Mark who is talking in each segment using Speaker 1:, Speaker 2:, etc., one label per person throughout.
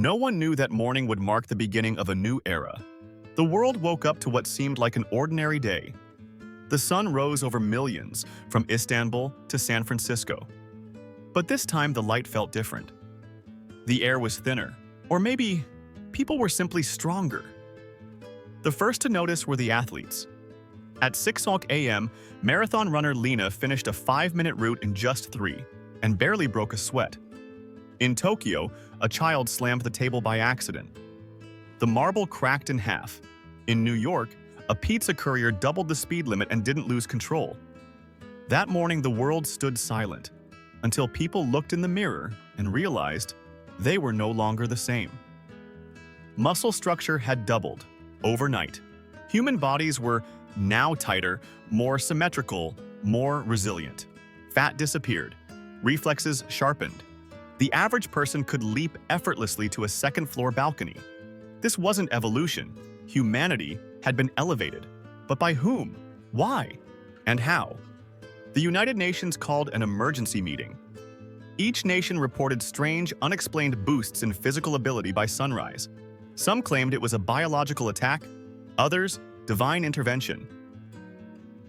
Speaker 1: No one knew that morning would mark the beginning of a new era. The world woke up to what seemed like an ordinary day. The sun rose over millions, from Istanbul to San Francisco. But this time the light felt different. The air was thinner, or maybe people were simply stronger. The first to notice were the athletes. At 6 a.m., marathon runner Lena finished a 5-minute route in just 3 and barely broke a sweat. In Tokyo, a child slammed the table by accident. The marble cracked in half. In New York, a pizza courier doubled the speed limit and didn't lose control. That morning, the world stood silent until people looked in the mirror and realized they were no longer the same. Muscle structure had doubled overnight. Human bodies were now tighter, more symmetrical, more resilient. Fat disappeared. Reflexes sharpened. The average person could leap effortlessly to a second-floor balcony. This wasn't evolution. Humanity had been elevated. But by whom? Why? And how? The United Nations called an emergency meeting. Each nation reported strange, unexplained boosts in physical ability by sunrise. Some claimed it was a biological attack, others, divine intervention.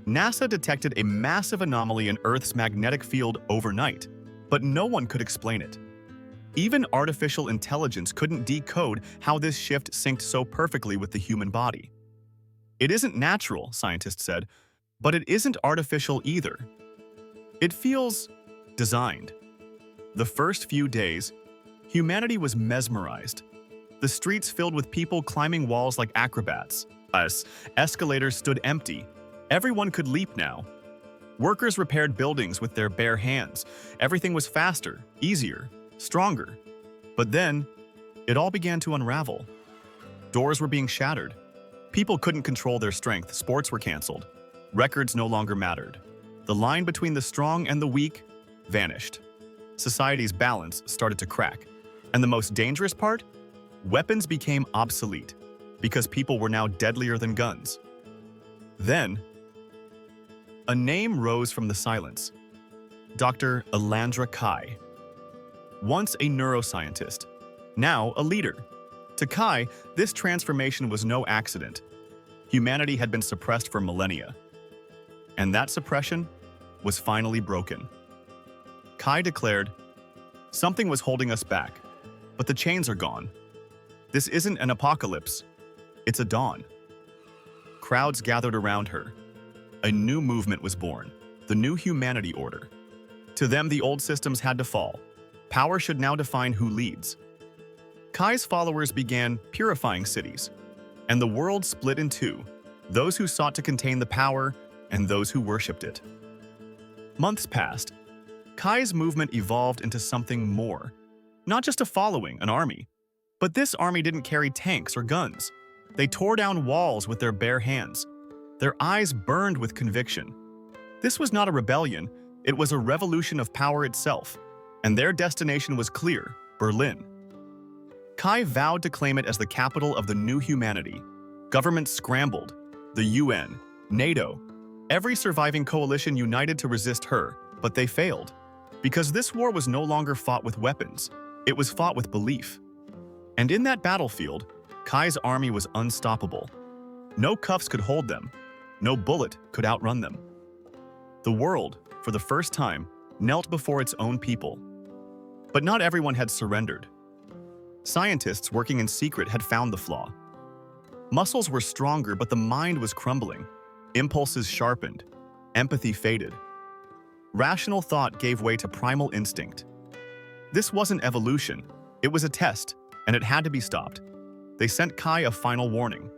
Speaker 1: NASA detected a massive anomaly in Earth's magnetic field overnight, but no one could explain it. Even artificial intelligence couldn't decode how this shift synced so perfectly with the human body. It isn't natural, scientists said, but it isn't artificial either. It feels designed. The first few days, humanity was mesmerized. The streets filled with people climbing walls like acrobats. Escalators stood empty. Everyone could leap now. Workers repaired buildings with their bare hands. Everything was faster, easier, stronger. But then, it all began to unravel. Doors were being shattered. People couldn't control their strength. Sports were canceled. Records no longer mattered. The line between the strong and the weak vanished. Society's balance started to crack. And the most dangerous part? Weapons became obsolete because people were now deadlier than guns. Then, a name rose from the silence. Dr. Elandra Kai. Once a neuroscientist, now a leader. To Kai, this transformation was no accident. Humanity had been suppressed for millennia. And that suppression was finally broken. Kai declared, "Something was holding us back, but the chains are gone. This isn't an apocalypse, it's a dawn." Crowds gathered around her. A new movement was born, the new humanity order. To them, the old systems had to fall. Power should now define who leads. Kai's followers began purifying cities, and the world split in two, those who sought to contain the power and those who worshipped it. Months passed. Kai's movement evolved into something more. Not just a following, an army. But this army didn't carry tanks or guns. They tore down walls with their bare hands. Their eyes burned with conviction. This was not a rebellion, it was a revolution of power itself. And their destination was clear: Berlin. Kai vowed to claim it as the capital of the new humanity. Governments scrambled. The UN, NATO, every surviving coalition united to resist her, but they failed. Because this war was no longer fought with weapons, it was fought with belief. And in that battlefield, Kai's army was unstoppable. No cuffs could hold them. No bullet could outrun them. The world, for the first time, knelt before its own people. But not everyone had surrendered. Scientists working in secret had found the flaw. Muscles were stronger, but the mind was crumbling. Impulses sharpened. Empathy faded. Rational thought gave way to primal instinct. This wasn't evolution. It was a test, and it had to be stopped. They sent Kai a final warning.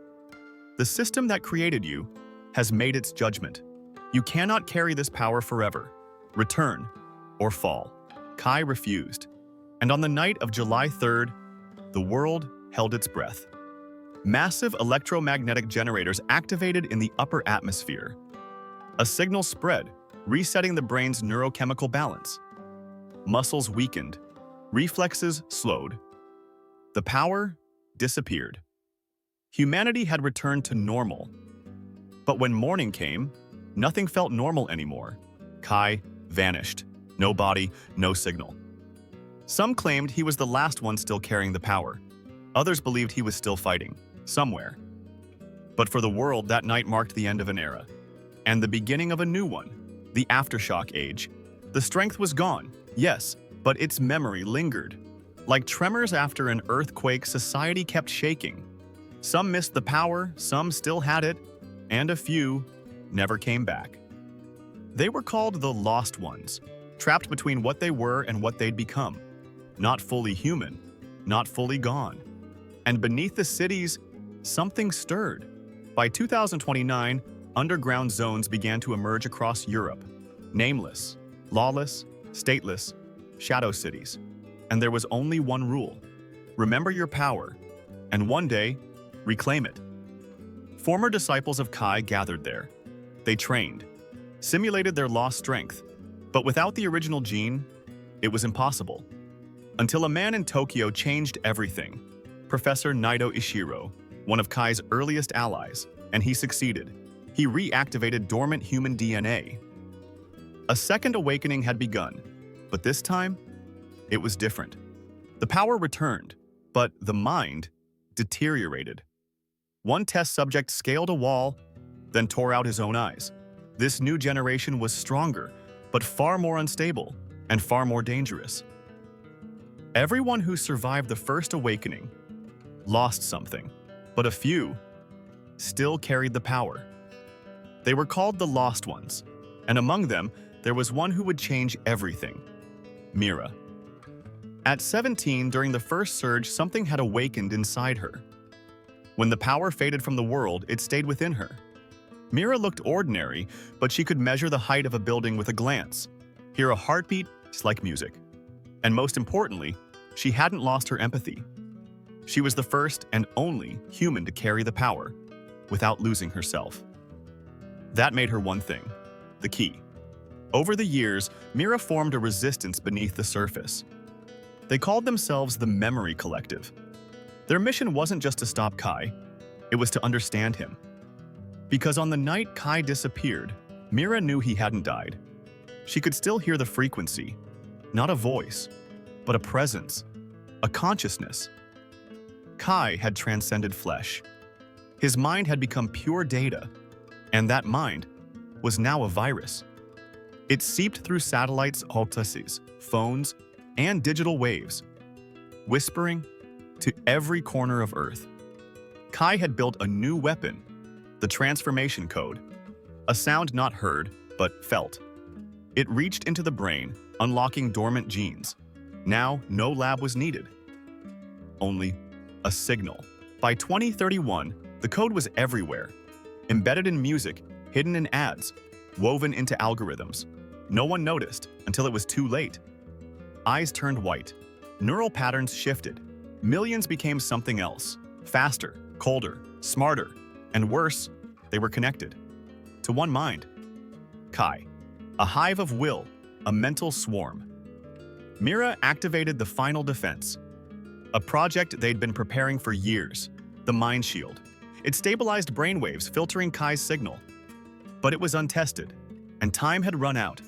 Speaker 1: The system that created you has made its judgment. You cannot carry this power forever. Return or fall. Kai refused. And on the night of July 3rd, the world held its breath. Massive electromagnetic generators activated in the upper atmosphere. A signal spread, resetting the brain's neurochemical balance. Muscles weakened. Reflexes slowed. The power disappeared. Humanity had returned to normal. But when morning came, nothing felt normal anymore. Kai vanished. No body, no signal. Some claimed he was the last one still carrying the power. Others believed he was still fighting, somewhere. But for the world, that night marked the end of an era, and the beginning of a new one, the Aftershock Age. The strength was gone, yes, but its memory lingered. Like tremors after an earthquake, society kept shaking. Some missed the power, some still had it, and a few never came back. They were called the Lost Ones, trapped between what they were and what they'd become. Not fully human, not fully gone. And beneath the cities, something stirred. By 2029, underground zones began to emerge across Europe. Nameless, lawless, stateless, shadow cities. And there was only one rule: remember your power, and one day, reclaim it. Former disciples of Kai gathered there. They trained, simulated their lost strength, but without the original gene, it was impossible. Until a man in Tokyo changed everything. Professor Naito Ishiro, one of Kai's earliest allies, and he succeeded. He reactivated dormant human DNA. A second awakening had begun, but this time, it was different. The power returned, but the mind deteriorated. One test subject scaled a wall, then tore out his own eyes. This new generation was stronger, but far more unstable and far more dangerous. Everyone who survived the first awakening lost something, but a few still carried the power. They were called the Lost Ones, and among them, there was one who would change everything: Mira. At 17, during the first surge, something had awakened inside her. When the power faded from the world, it stayed within her. Mira looked ordinary, but she could measure the height of a building with a glance, hear a heartbeat just like music. And most importantly, she hadn't lost her empathy. She was the first and only human to carry the power without losing herself. That made her one thing: the key. Over the years, Mira formed a resistance beneath the surface. They called themselves the Memory Collective. Their mission wasn't just to stop Kai, it was to understand him. Because on the night Kai disappeared, Mira knew he hadn't died. She could still hear the frequency, not a voice, but a presence, a consciousness. Kai had transcended flesh. His mind had become pure data, and that mind was now a virus. It seeped through satellites, ultices, phones, and digital waves, whispering to every corner of Earth. Kai had built a new weapon, the transformation code, a sound not heard, but felt. It reached into the brain, unlocking dormant genes. Now, no lab was needed. Only a signal. By 2031, the code was everywhere, embedded in music, hidden in ads, woven into algorithms. No one noticed until it was too late. Eyes turned white. Neural patterns shifted. Millions became something else. Faster, colder, smarter, and worse, they were connected. To one mind. Kai. A hive of will, a mental swarm. Mira activated the final defense. A project they'd been preparing for years. The Mind Shield. It stabilized brainwaves, filtering Kai's signal. But it was untested, and time had run out.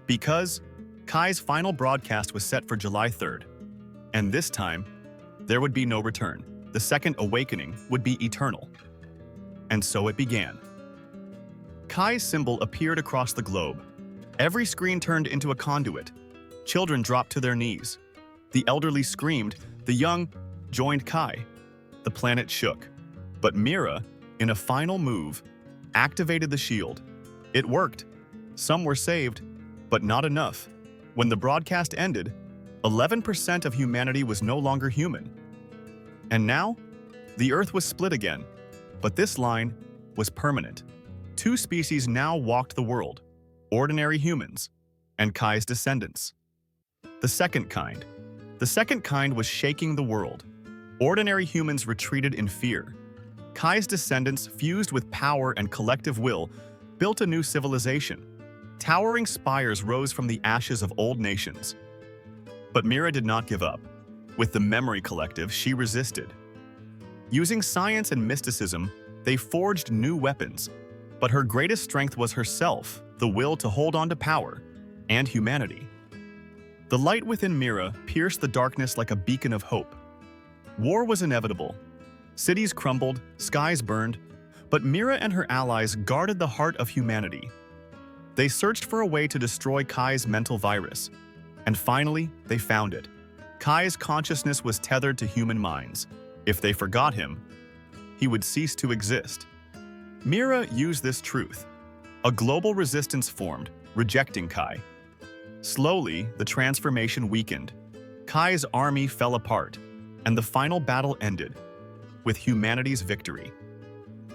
Speaker 1: Because Kai's final broadcast was set for July 3rd. And this time, there would be no return. The second awakening would be eternal. And so it began. Kai's symbol appeared across the globe. Every screen turned into a conduit. Children dropped to their knees. The elderly screamed. The young joined Kai. The planet shook. But Mira, in a final move, activated the shield. It worked. Some were saved, but not enough. When the broadcast ended, 11% of humanity was no longer human. And now, the Earth was split again. But this line was permanent. Two species now walked the world: ordinary humans and Kai's descendants. The second kind. The second kind was shaking the world. Ordinary humans retreated in fear. Kai's descendants, fused with power and collective will, built a new civilization. Towering spires rose from the ashes of old nations. But Mira did not give up. With the Memory Collective, she resisted. Using science and mysticism, they forged new weapons. But her greatest strength was herself, the will to hold on to power and humanity. The light within Mira pierced the darkness like a beacon of hope. War was inevitable. Cities crumbled, skies burned, but Mira and her allies guarded the heart of humanity. They searched for a way to destroy Kai's mental virus, and finally, they found it. Kai's consciousness was tethered to human minds. If they forgot him, he would cease to exist. Mira used this truth. A global resistance formed, rejecting Kai. Slowly, the transformation weakened. Kai's army fell apart, and the final battle ended, with humanity's victory.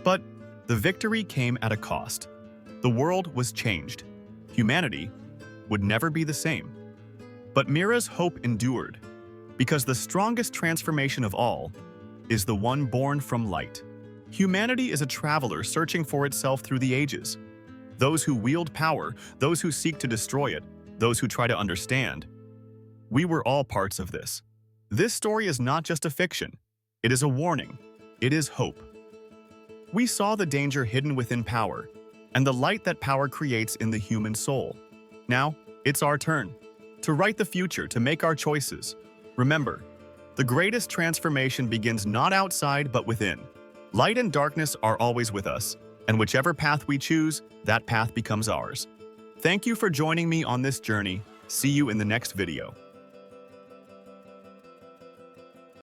Speaker 1: But the victory came at a cost. The world was changed. Humanity would never be the same. But Mira's hope endured, because the strongest transformation of all is the one born from light. Humanity is a traveler searching for itself through the ages. Those who wield power, those who seek to destroy it, those who try to understand. We were all parts of this. This story is not just a fiction. It is a warning. It is hope. We saw the danger hidden within power, and the light that power creates in the human soul. Now, it's our turn to write the future, to make our choices. Remember, the greatest transformation begins not outside but within. Light and darkness are always with us, and whichever path we choose, that path becomes ours. Thank you for joining me on this journey. See you in the next video.